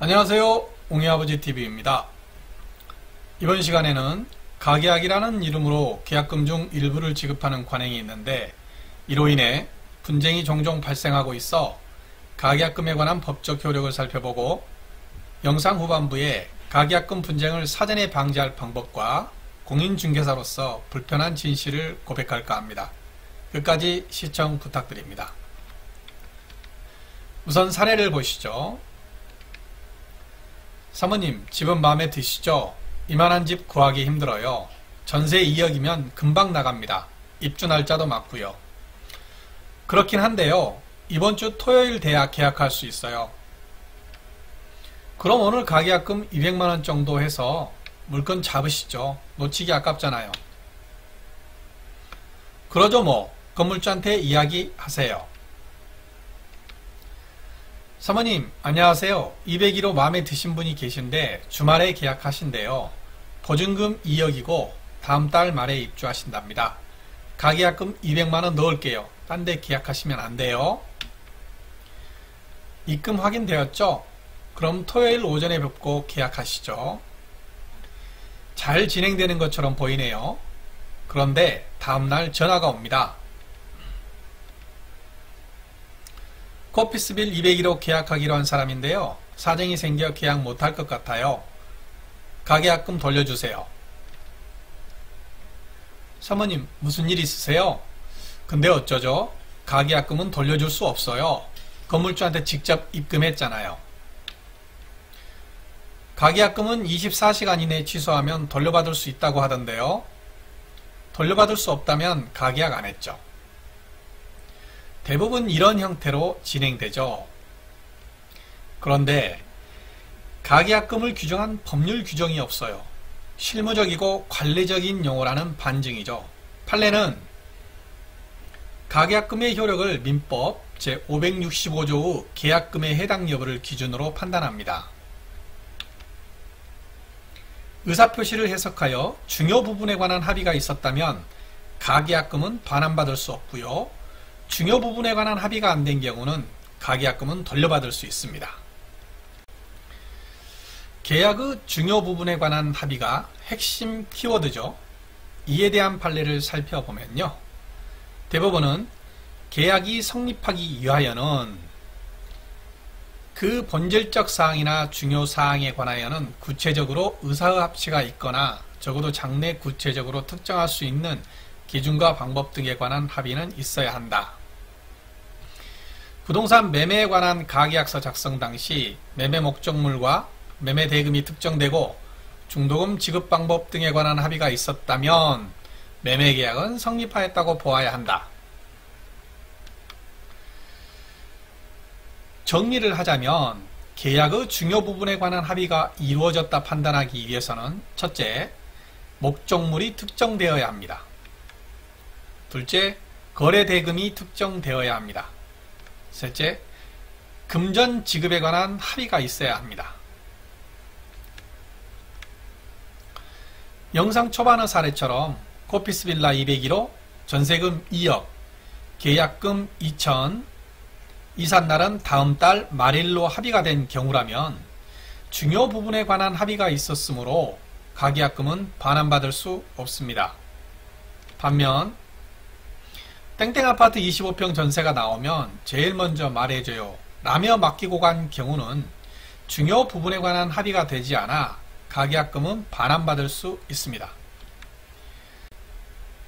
안녕하세요. 웅이아버지TV입니다. 이번 시간에는 가계약이라는 이름으로 계약금 중 일부를 지급하는 관행이 있는데 이로 인해 분쟁이 종종 발생하고 있어 가계약금에 관한 법적 효력을 살펴보고 영상 후반부에 가계약금 분쟁을 사전에 방지할 방법과 공인중개사로서 불편한 진실을 고백할까 합니다. 끝까지 시청 부탁드립니다. 우선 사례를 보시죠. 사모님, 집은 마음에 드시죠? 이만한 집 구하기 힘들어요. 전세 2억이면 금방 나갑니다. 입주 날짜도 맞고요. 그렇긴 한데요. 이번 주 토요일 돼야 계약할 수 있어요. 그럼 오늘 가계약금 200만원 정도 해서 물건 잡으시죠. 놓치기 아깝잖아요. 그러죠 뭐. 건물주한테 이야기하세요. 사모님, 안녕하세요. 201호 마음에 드신 분이 계신데 주말에 계약하신대요. 보증금 2억이고 다음 달 말에 입주하신답니다. 가계약금 200만원 넣을게요. 딴 데 계약하시면 안 돼요. 입금 확인되었죠? 그럼 토요일 오전에 뵙고 계약하시죠. 잘 진행되는 것처럼 보이네요. 그런데 다음날 전화가 옵니다. 코피스빌 201호 계약하기로 한 사람인데요. 사정이 생겨 계약 못할 것 같아요. 가계약금 돌려주세요. 사모님, 무슨 일 있으세요? 근데 어쩌죠? 가계약금은 돌려줄 수 없어요. 건물주한테 직접 입금했잖아요. 가계약금은 24시간 이내에 취소하면 돌려받을 수 있다고 하던데요. 돌려받을 수 없다면 가계약 안 했죠. 대부분 이런 형태로 진행되죠. 그런데 가계약금을 규정한 법률 규정이 없어요. 실무적이고 관례적인 용어라는 반증이죠. 판례는 가계약금의 효력을 민법 제565조의 계약금의 해당 여부를 기준으로 판단합니다. 의사표시를 해석하여 중요 부분에 관한 합의가 있었다면 가계약금은 반환받을 수 없고요. 중요 부분에 관한 합의가 안 된 경우는 가계약금은 돌려받을 수 있습니다. 계약의 중요 부분에 관한 합의가 핵심 키워드죠. 이에 대한 판례를 살펴보면요. 대법원은 계약이 성립하기 위하여는 그 본질적 사항이나 중요 사항에 관하여는 구체적으로 의사의 합치가 있거나 적어도 장래 구체적으로 특정할 수 있는 기준과 방법 등에 관한 합의는 있어야 한다. 부동산 매매에 관한 가계약서 작성 당시 매매 목적물과 매매 대금이 특정되고 중도금 지급 방법 등에 관한 합의가 있었다면 매매 계약은 성립하였다고 보아야 한다. 정리를 하자면 계약의 중요 부분에 관한 합의가 이루어졌다 판단하기 위해서는 첫째, 목적물이 특정되어야 합니다. 둘째, 거래 대금이 특정되어야 합니다. 셋째, 금전 지급에 관한 합의가 있어야 합니다. 영상 초반의 사례처럼 코피스빌라 201호, 전세금 2억, 계약금 2천, 이삿날은 다음 달 말일로 합의가 된 경우라면 중요 부분에 관한 합의가 있었으므로 가계약금은 반환받을 수 없습니다. 반면 땡땡 아파트 25평 전세가 나오면 제일 먼저 말해줘요 라며 맡기고 간 경우는 중요 부분에 관한 합의가 되지 않아 가계약금은 반환받을 수 있습니다.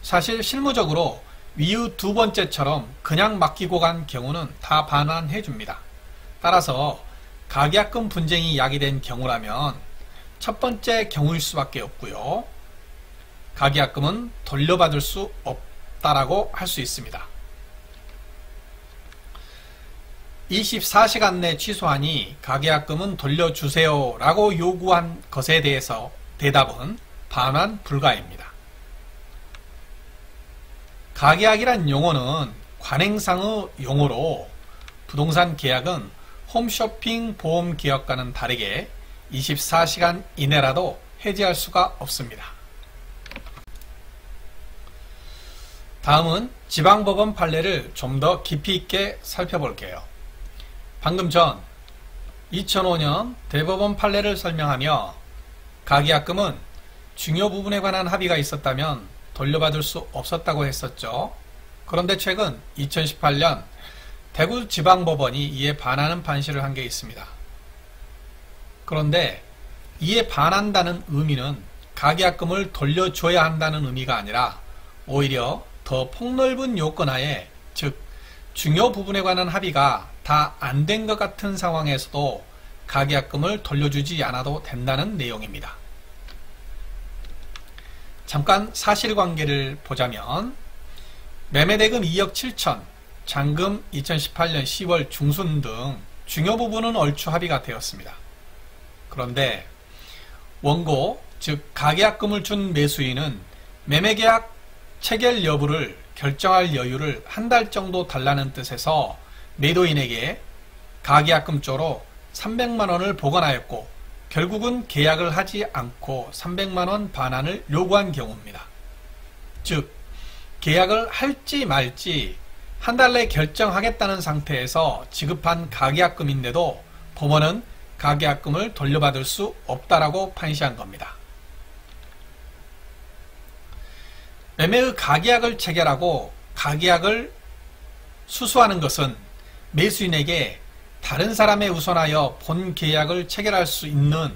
사실 실무적으로 위의 두 번째처럼 그냥 맡기고 간 경우는 다 반환해 줍니다. 따라서 가계약금 분쟁이 야기된 경우라면 첫 번째 경우일 수밖에 없고요. 가계약금은 돌려받을 수 없다라고 할 수 있습니다. 24시간 내 취소하니 가계약금은 돌려주세요 라고 요구한 것에 대해서 대답은 반환 불가입니다. 가계약이란 용어는 관행상의 용어로 부동산 계약은 홈쇼핑 보험 계약과는 다르게 24시간 이내라도 해지할 수가 없습니다. 다음은 지방법원 판례를 좀 더 깊이 있게 살펴볼게요. 방금 전 2005년 대법원 판례를 설명하며 가계약금은 중요 부분에 관한 합의가 있었다면 돌려받을 수 없었다고 했었죠. 그런데 최근 2018년 대구지방법원이 이에 반하는 판시를 한 게 있습니다. 그런데 이에 반한다는 의미는 가계약금을 돌려줘야 한다는 의미가 아니라 오히려 더 폭넓은 요건하에, 즉 중요 부분에 관한 합의가 다 안 된 것 같은 상황에서도 가계약금을 돌려주지 않아도 된다는 내용입니다. 잠깐 사실관계를 보자면 매매대금 2억 7천, 잔금 2018년 10월 중순 등 중요 부분은 얼추 합의가 되었습니다. 그런데 원고, 즉 가계약금을 준 매수인은 매매계약 체결 여부를 결정할 여유를 한 달 정도 달라는 뜻에서 매도인에게 가계약금 쪽으로 300만 원을 보관하였고 결국은 계약을 하지 않고 300만 원 반환을 요구한 경우입니다. 즉 계약을 할지 말지 한 달 내에 결정하겠다는 상태에서 지급한 가계약금인데도 법원은 가계약금을 돌려받을 수 없다라고 판시한 겁니다. 매매의 가계약을 체결하고 가계약을 수수하는 것은 매수인에게 다른 사람에 우선하여 본 계약을 체결할 수 있는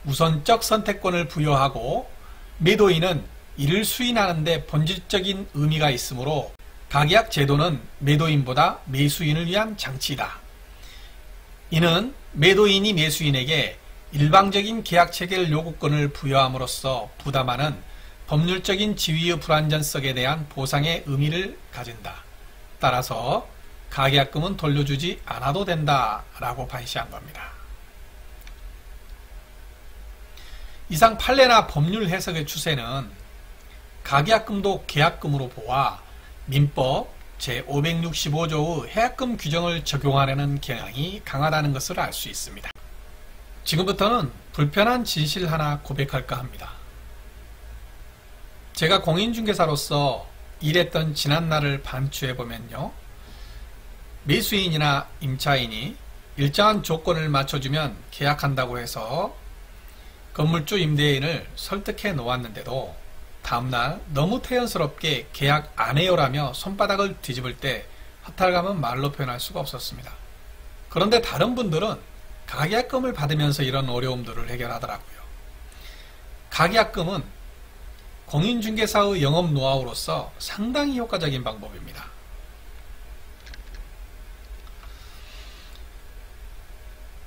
우선적 선택권을 부여하고 매도인은 이를 수인하는 데 본질적인 의미가 있으므로 가계약 제도는 매도인보다 매수인을 위한 장치이다. 이는 매도인이 매수인에게 일방적인 계약 체결 요구권을 부여함으로써 부담하는 법률적인 지위의 불완전성에 대한 보상의 의미를 가진다. 따라서 가계약금은 돌려주지 않아도 된다라고 판시한 겁니다. 이상 판례나 법률 해석의 추세는 가계약금도 계약금으로 보아 민법 제565조의 해약금 규정을 적용하려는 경향이 강하다는 것을 알 수 있습니다. 지금부터는 불편한 진실 하나 고백할까 합니다. 제가 공인중개사로서 일했던 지난날을 반추해보면요, 매수인이나 임차인이 일정한 조건을 맞춰주면 계약한다고 해서 건물주 임대인을 설득해 놓았는데도 다음날 너무 태연스럽게 계약 안 해요라며 손바닥을 뒤집을 때 허탈감은 말로 표현할 수가 없었습니다. 그런데 다른 분들은 가계약금을 받으면서 이런 어려움들을 해결하더라고요. 가계약금은 공인중개사의 영업 노하우로서 상당히 효과적인 방법입니다.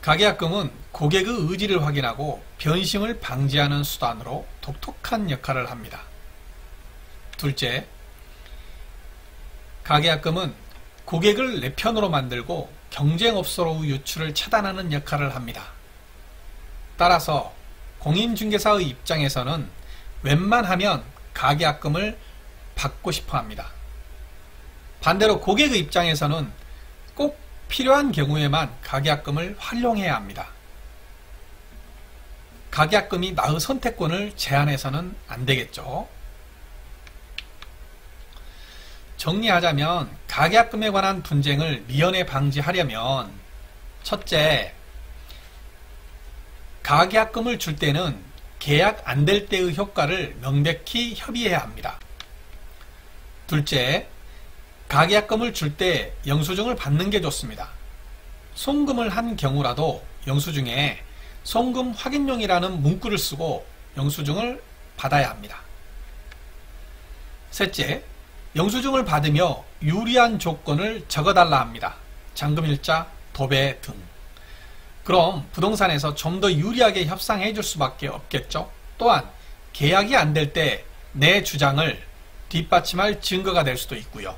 가계약금은 고객의 의지를 확인하고 변심을 방지하는 수단으로 독특한 역할을 합니다. 둘째, 가계약금은 고객을 내 편으로 만들고 경쟁업소로의 유출을 차단하는 역할을 합니다. 따라서 공인중개사의 입장에서는 웬만하면 가계약금을 받고 싶어 합니다. 반대로 고객의 입장에서는 꼭 필요한 경우에만 가계약금을 활용해야 합니다. 가계약금이 나의 선택권을 제한해서는 안 되겠죠. 정리하자면 가계약금에 관한 분쟁을 미연에 방지하려면 첫째, 가계약금을 줄 때는 계약 안 될 때의 효과를 명백히 협의해야 합니다. 둘째, 가계약금을 줄 때 영수증을 받는 게 좋습니다. 송금을 한 경우라도 영수증에 송금 확인용이라는 문구를 쓰고 영수증을 받아야 합니다. 셋째, 영수증을 받으며 유리한 조건을 적어달라 합니다. 잔금일자, 도배 등. 그럼 부동산에서 좀 더 유리하게 협상해 줄 수밖에 없겠죠. 또한 계약이 안 될 때 내 주장을 뒷받침할 증거가 될 수도 있고요.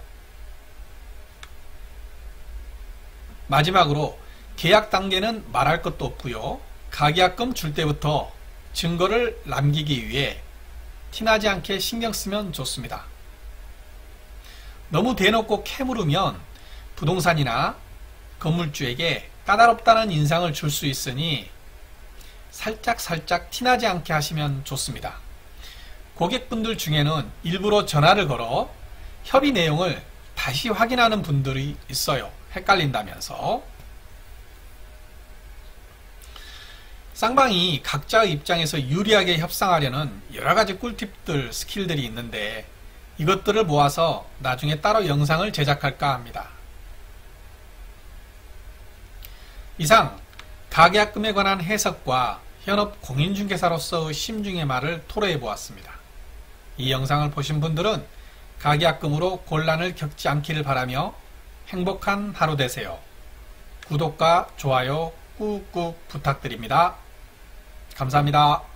마지막으로 계약 단계는 말할 것도 없고요. 가계약금 줄 때부터 증거를 남기기 위해 티나지 않게 신경 쓰면 좋습니다. 너무 대놓고 캐물으면 부동산이나 건물주에게 까다롭다는 인상을 줄 수 있으니 살짝 티나지 않게 하시면 좋습니다. 고객분들 중에는 일부러 전화를 걸어 협의 내용을 다시 확인하는 분들이 있어요. 헷갈린다면서. 쌍방이 각자의 입장에서 유리하게 협상하려는 여러가지 꿀팁들, 스킬들이 있는데 이것들을 모아서 나중에 따로 영상을 제작할까 합니다. 이상 가계약금에 관한 해석과 현업 공인중개사로서의 심중의 말을 토로해 보았습니다. 이 영상을 보신 분들은 가계약금으로 곤란을 겪지 않기를 바라며 행복한 하루 되세요. 구독과 좋아요 꾹꾹 부탁드립니다. 감사합니다.